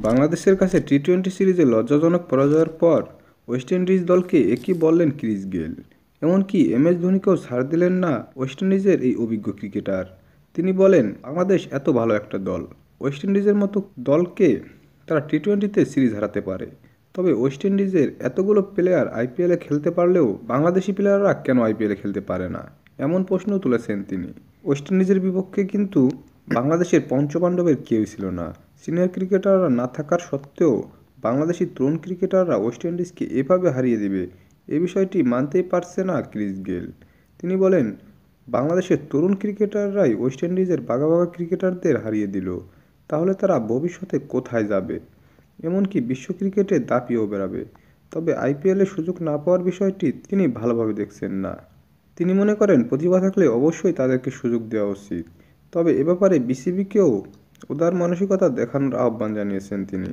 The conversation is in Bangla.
বাংলাদেশের কাছে টি-20 সিরিজে লজ্জাজনক পরাজয়ের পর ওয়েস্ট ইন্ডিজ দলকে একই বললেন ক্রিস গেল। এমনকি এমএস ধোনিকেও ছাড় দিলেন না ওয়েস্ট ইন্ডিজের এই অভিজ্ঞ ক্রিকেটার। তিনি বলেন, বাংলাদেশ এত ভালো একটা দল, ওয়েস্ট ইন্ডিজের মতো দলকে তারা টি-20তে সিরিজ হারাতে পারে। তবে ওয়েস্ট ইন্ডিজের এতগুলো প্লেয়ার আইপিএলে খেলতে পারলেও বাংলাদেশি প্লেয়াররা কেন আইপিএলে খেলতে পারে না, এমন প্রশ্ন তুলেছেন তিনি। ওয়েস্ট ইন্ডিজের বিপক্ষে কিন্তু বাংলাদেশের পঞ্চপাণ্ডবের কেউই ছিল না। সিনিয়র ক্রিকেটাররা না থাকার সত্ত্বেও বাংলাদেশি তরুণ ক্রিকেটাররা ওয়েস্ট ইন্ডিজকে এভাবে হারিয়ে দেবে, এ বিষয়টি মানতেই পারছে না ক্রিস গেল। তিনি বলেন, বাংলাদেশের তরুণ ক্রিকেটাররাই ওয়েস্ট ইন্ডিজের বাঘা বাঘা ক্রিকেটারদের হারিয়ে দিল, তাহলে তারা ভবিষ্যতে কোথায় যাবে? এমনকি বিশ্ব ক্রিকেটে দাপিয়েও বেড়াবে। তবে আইপিএলে সুযোগ না পাওয়ার বিষয়টি তিনি ভালোভাবে দেখছেন না। তিনি মনে করেন, প্রতিভা থাকলে অবশ্যই তাদেরকে সুযোগ দেওয়া উচিত। তবে এ ব্যাপারে বিসিবিকেও উদার মানসিকতা দেখানোর আহ্বান জানিয়েছেন তিনি।